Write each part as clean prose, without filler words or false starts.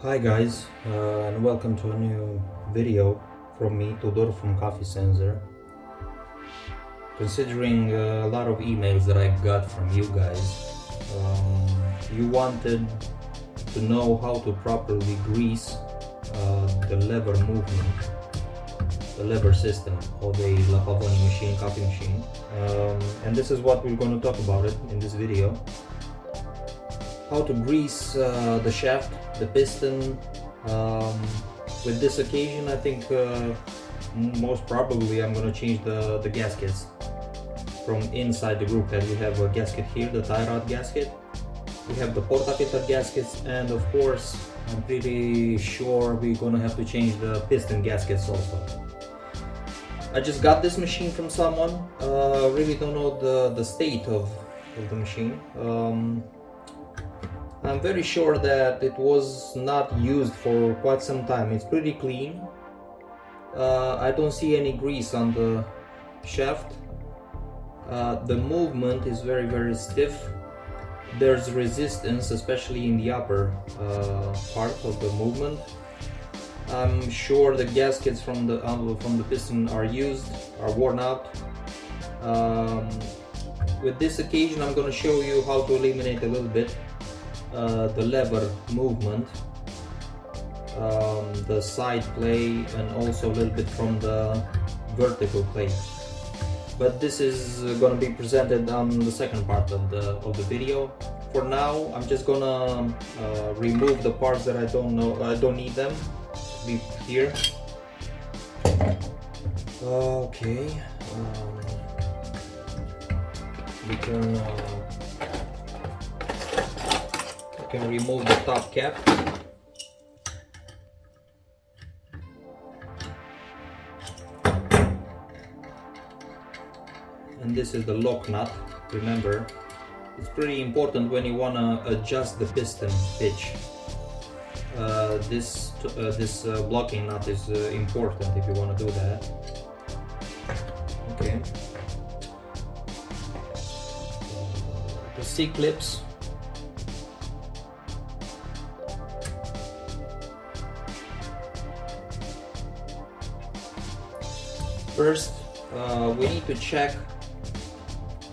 Hi guys, and welcome to a new video from me, Tudor from Coffee Sensor. Considering a lot of emails that I got from you guys, you wanted to know how to properly grease the lever movement, the lever system of a Pavoni machine, coffee machine, and this is what we're going to talk about it in this video. How to grease the shaft, the piston. With this occasion, I think most probably I'm going to change the gaskets from inside the group head. We have a gasket here, the tie rod gasket. We have the portafilter gaskets, and of course I'm pretty sure we're going to have to change the piston gaskets also. I just got this machine from someone. Really don't know the state of the machine. I'm very sure that it was not used for quite some time. It's pretty clean. I don't see any grease on the shaft. The movement is very stiff. There's resistance, especially in the upper part of the movement. I'm sure the gaskets from the piston are worn out. With this occasion, I'm going to show you how to eliminate a little bit the lever movement, the side play, and also a little bit from the vertical play. But this is going to be presented on the second part of the video. For now, I'm just gonna remove the parts that I don't need them. Be here. Okay. We can remove the top cap. And this is the lock nut. Remember, it's pretty important when you want to adjust the piston pitch. This blocking nut is important if you want to do that. Okay. The C-clips. First, we need to check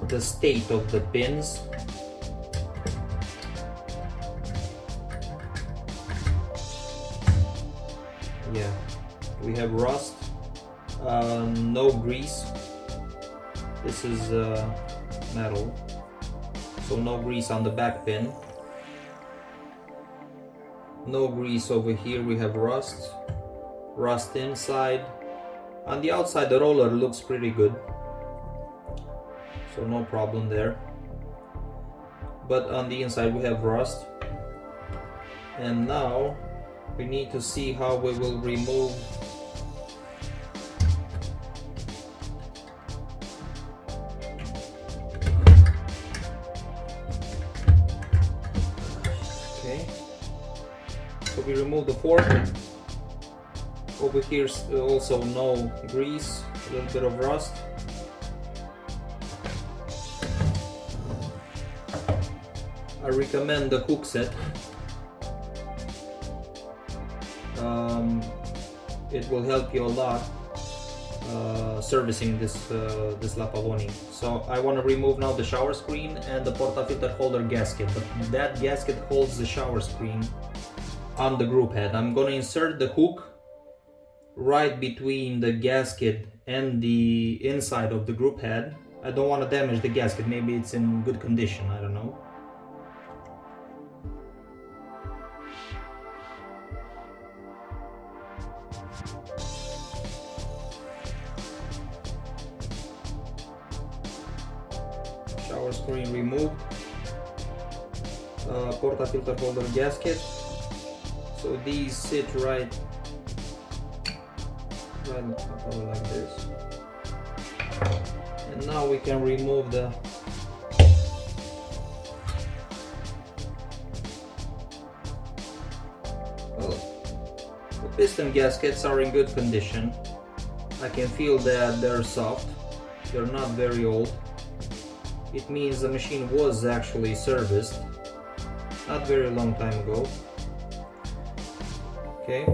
the state of the pins. Yeah, we have rust, no grease. This is metal, so no grease on the back pin. No grease over here. We have rust inside. On the outside, the roller looks pretty good, so no problem there. But on the inside, we have rust. And now we need to see how we will remove okay, so we remove the fork. Over here also no grease, a little bit of rust. I recommend the hook set. It will help you a lot servicing this Pavoni. So I want to remove now the shower screen and the portafilter holder gasket. But that gasket holds the shower screen on the group head. I'm going to insert the hook right between the gasket and the inside of the group head. I don't want to damage the gasket. Maybe it's in good condition, I don't know. Shower screen removed. Portafilter holder gasket. So these sit right like this. And now we can remove the piston gaskets are in good condition. I can feel that they're soft. They're not very old. It means the machine was actually serviced not very long time ago. Okay.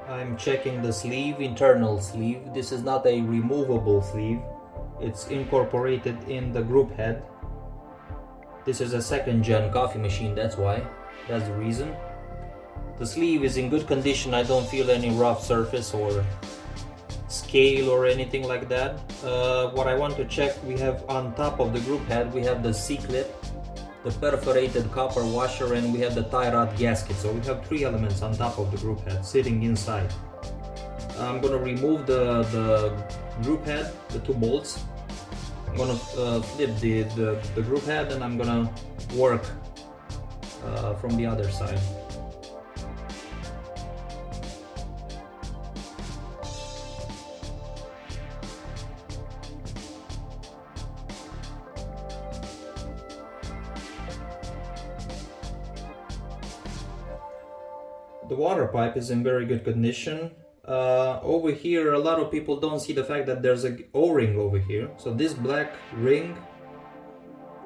I'm checking the sleeve, internal sleeve. This is not a removable sleeve. It's incorporated in the group head. This is a second gen coffee machine, that's why. That's the reason. The sleeve is in good condition. I don't feel any rough surface or scale or anything like that. What I want to check, we have on top of the group head, we have the C-clip, the perforated copper washer, and we have the tie rod gasket. So we have three elements on top of the group head sitting inside. I'm gonna remove the group head, the two bolts. I'm gonna flip the group head, and I'm gonna work from the other side. The water pipe is in very good condition. Over here, a lot of people don't see the fact that there's a O-ring over here. So this black ring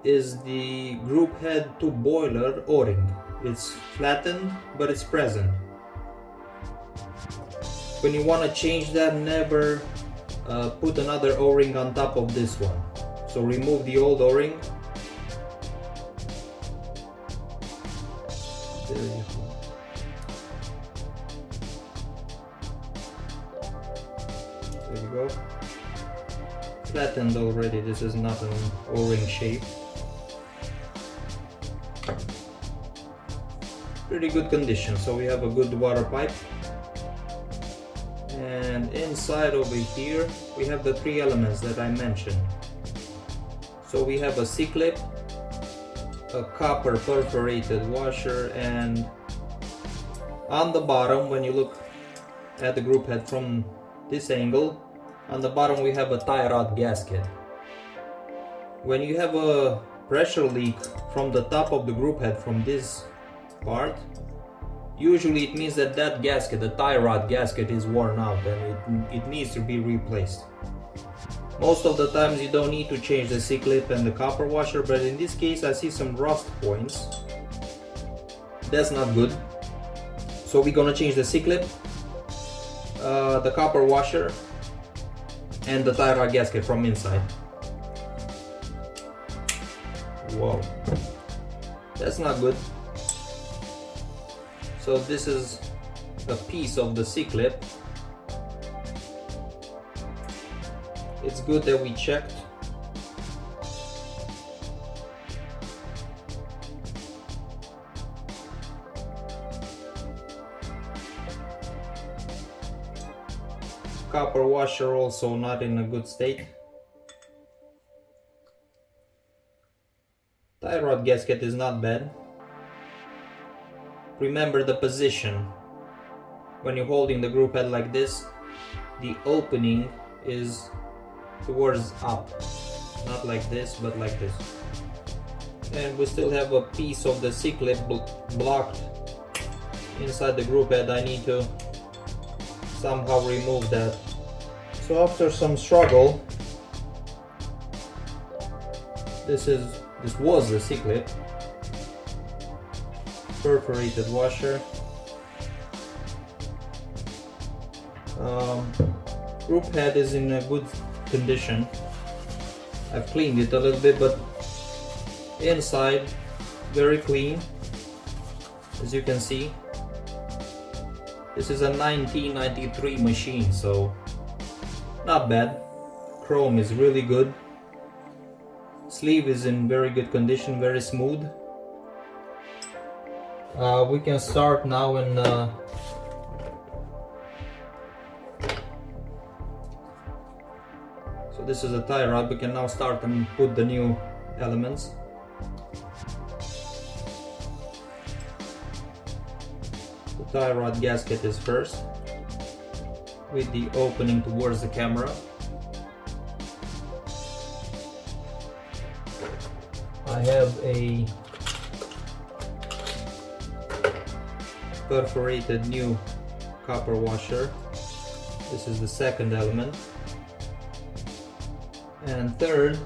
is the group head to boiler O-ring. It's flattened, but it's present. When you want to change that, never put another O-ring on top of this one. So remove the old O-ring. There you go. There you go. Flattened already. This is not an O-ring shape. Pretty good condition. So we have a good water pipe. And inside over here we have the three elements that I mentioned. So we have a C-clip, a copper perforated washer, and on the bottom, when you look at the group head from this angle, on the bottom we have a tie rod gasket. When you have a pressure leak from the top of the group head from this part, usually it means that that gasket, the tie rod gasket, is worn out and it needs to be replaced. Most of the times you don't need to change the C-clip and the copper washer, but in this case I see some rust points. That's not good. So we're gonna change the C-clip, the copper washer, and the tie rod gasket from inside. Whoa, that's not good. So this is a piece of the C-clip. It's good that we checked. Copper washer also not in a good state. Tie rod gasket is not bad. Remember the position. When you're holding the group head like this, the opening is towards up, not like this, but like this. And we still have a piece of the C-clip blocked inside the group head. I need to somehow remove that. So after some struggle, this was the C-clip, perforated washer. Group head is in a good condition. I've cleaned it a little bit, but inside very clean, as you can see. This is a 1993 machine, so not bad. Chrome is really good. Sleeve is in very good condition, very smooth. We can start now and so this is a tie rod. We can now start and put the new elements. The tie rod gasket is first, with the opening towards the camera. I have a perforated new copper washer. This is the second element. And third,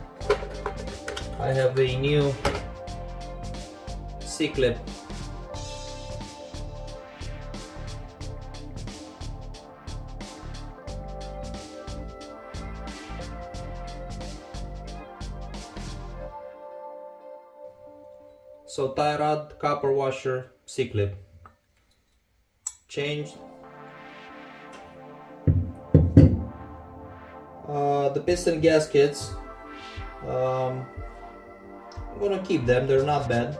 I have a new C-clip. So tie rod, copper washer, C-clip. Changed. The piston gaskets, I'm gonna keep them, they're not bad.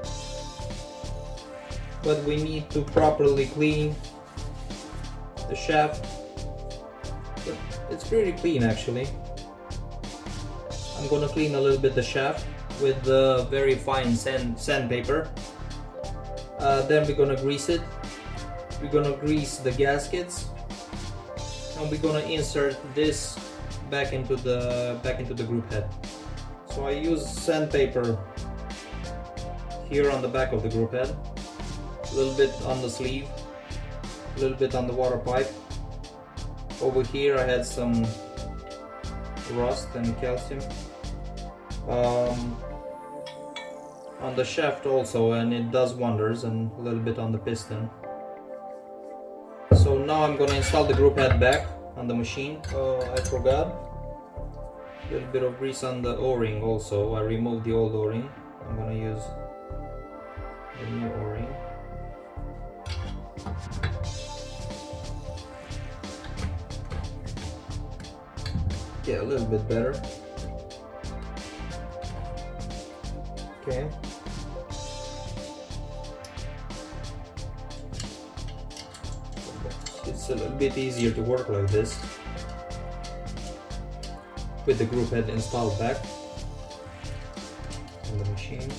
But we need to properly clean the shaft. But it's pretty clean actually. I'm gonna clean a little bit the shaft with the very fine sandpaper. Then we're gonna grease it. We're gonna grease the gaskets, and we're gonna insert this back into the group head. So I use sandpaper here on the back of the group head, a little bit on the sleeve, a little bit on the water pipe. Over here I had some rust and calcium. On the shaft also, and it does wonders, and a little bit on the piston. So now I'm gonna install the group head back on the machine. I forgot a little bit of grease on the o-ring also. I removed the old o-ring. I'm gonna use the new o-ring. Yeah, a little bit better. Okay. It's a little bit easier to work like this with the group head installed back on the machine.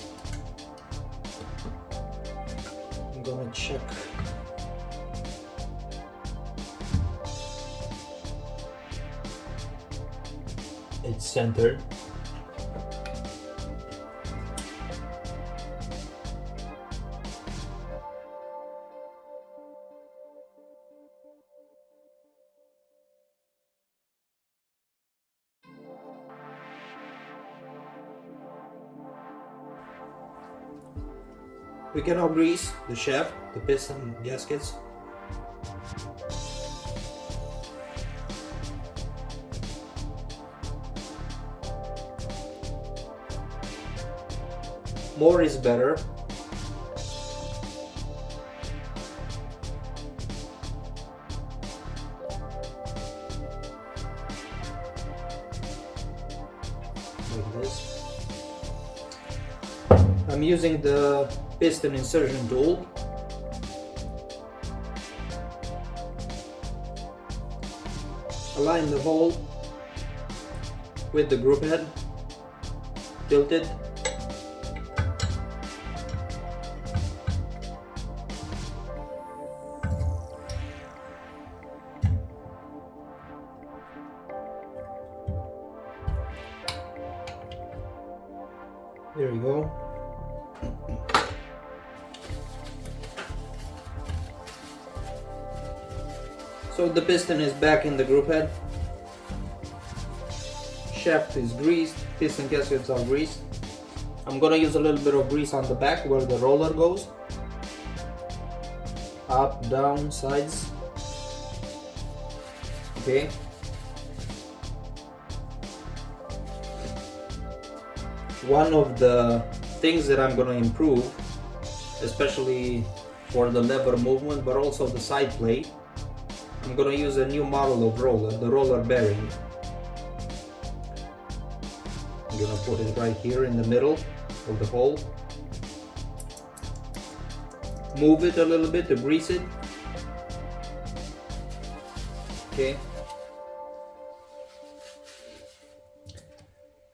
I'm gonna check it's centered. We can now grease the shaft, the piston gaskets. More is better. Like this. I'm using the piston insertion tool. Align the hole with the group head, tilt it. There we go. So the piston is back in the group head. Shaft is greased, piston gaskets are greased. I'm gonna use a little bit of grease on the back where the roller goes. Up, down, sides. Okay. One of the things that I'm gonna improve, especially for the lever movement, but also the side plate, I'm gonna use a new model of roller, the roller bearing. I'm gonna put it right here in the middle of the hole. Move it a little bit to grease it. Okay.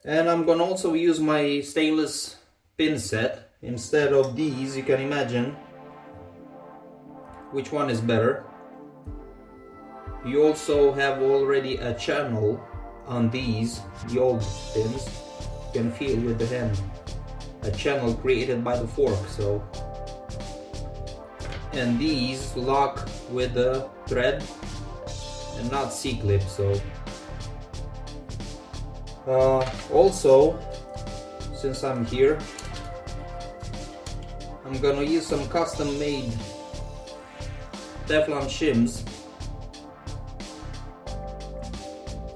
And I'm gonna also use my stainless pin set. Instead of these, you can imagine which one is better. You also have already a channel on these, the old pins. You can feel with the hand a channel created by the fork. So, and these lock with the thread and not C-clip. So also, since I'm here, I'm gonna use some custom made Teflon shims.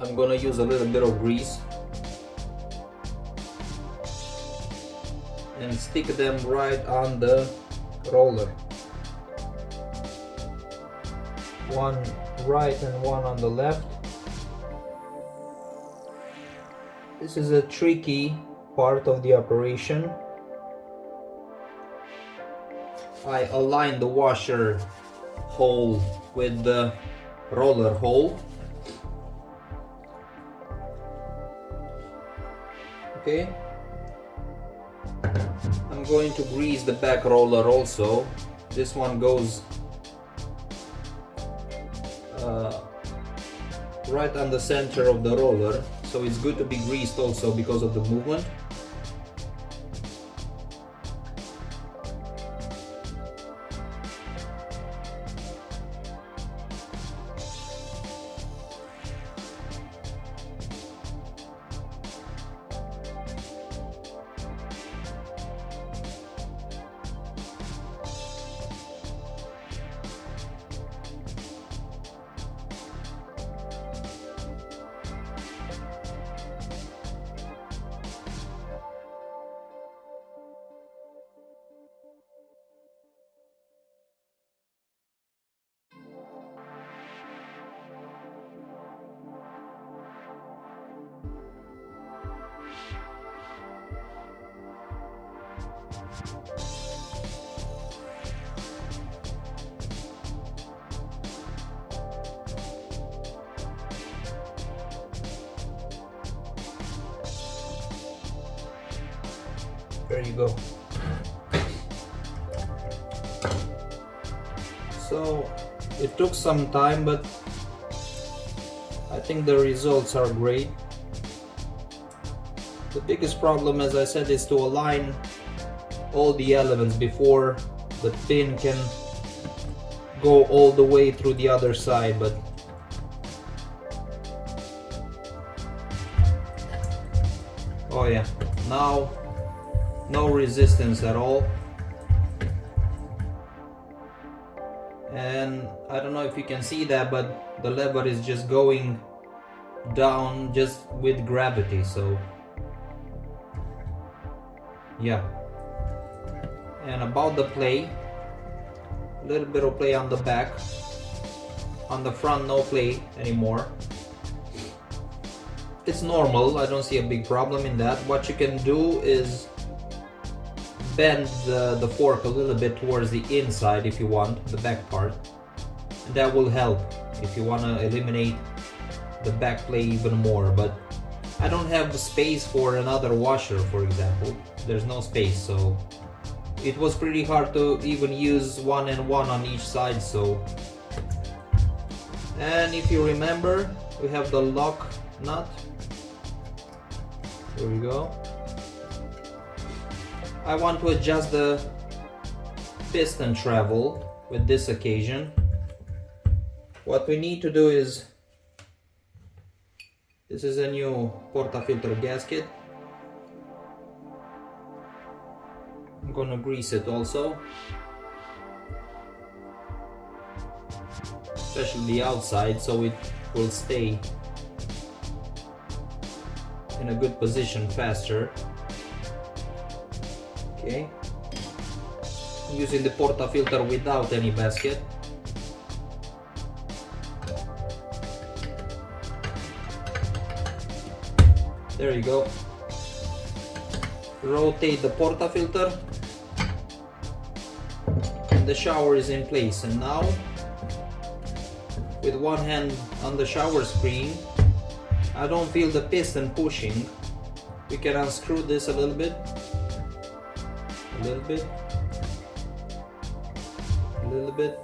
I'm gonna use a little bit of grease and stick them right on the roller. One right and one on the left. This is a tricky part of the operation. I align the washer hole with the roller hole. Okay. I'm going to grease the back roller also. This one goes right on the center of the roller, so it's good to be greased also because of the movement. There you go. So it took some time, but I think the results are great. The biggest problem, as I said, is to align all the elements before the pin can go all the way through the other side. But oh yeah, now no resistance at all. And I don't know if you can see that, but the lever is just going down just with gravity. So yeah. And about the play, a little bit of play on the back. On the front, no play anymore. It's normal, I don't see a big problem in that. What you can do is bend the fork a little bit towards the inside if you want, the back part. And that will help if you want to eliminate the back play even more. But I don't have space for another washer, for example. There's no space, so it was pretty hard to even use one and one on each side. So, and if you remember, we have the lock nut. There we go. I want to adjust the piston travel with this occasion. What we need to do is, this is a new portafilter gasket. I'm gonna grease it also, especially the outside, so it will stay in a good position faster. Okay, I'm using the portafilter without any basket. There you go. Rotate the portafilter and the shower is in place. And now, with one hand on the shower screen, I don't feel the piston pushing. We can unscrew this a little bit. A little bit. A little bit.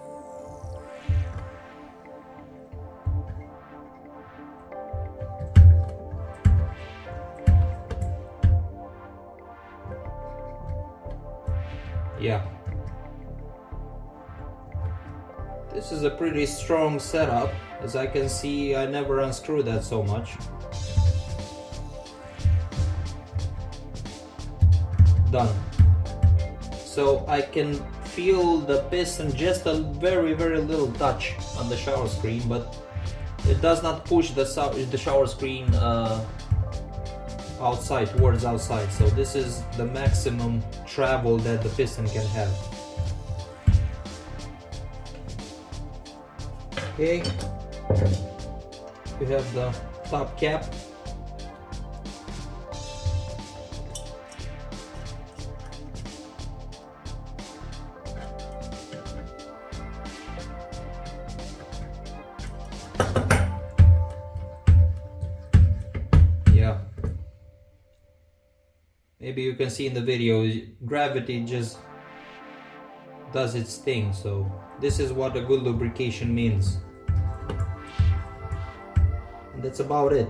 Yeah. This is a pretty strong setup. As I can see, I never unscrew that so much. Done. so I can feel the piston just a very little touch on the shower screen, but it does not push the shower screen outside, towards outside. So this is the maximum travel that the piston can have. Okay, we have the top cap. Yeah, maybe you can see in the video, gravity just does its thing. So this is what a good lubrication means. And that's about it.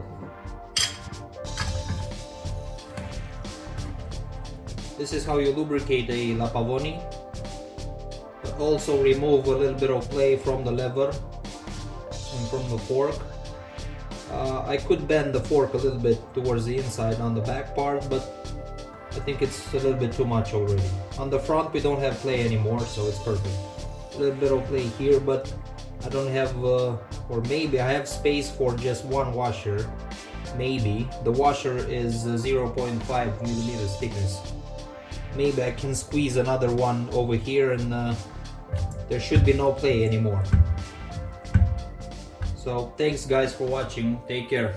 This is how you lubricate a Pavoni, but also remove a little bit of play from the lever and from the fork. I could bend the fork a little bit towards the inside on the back part, but I think it's a little bit too much already. On the front we don't have play anymore, so it's perfect. A little bit of play here, but I don't have, or maybe I have space for just one washer. Maybe. The washer is 0.5 millimeters thickness. Maybe I can squeeze another one over here, and there should be no play anymore. So thanks guys for watching. Take care.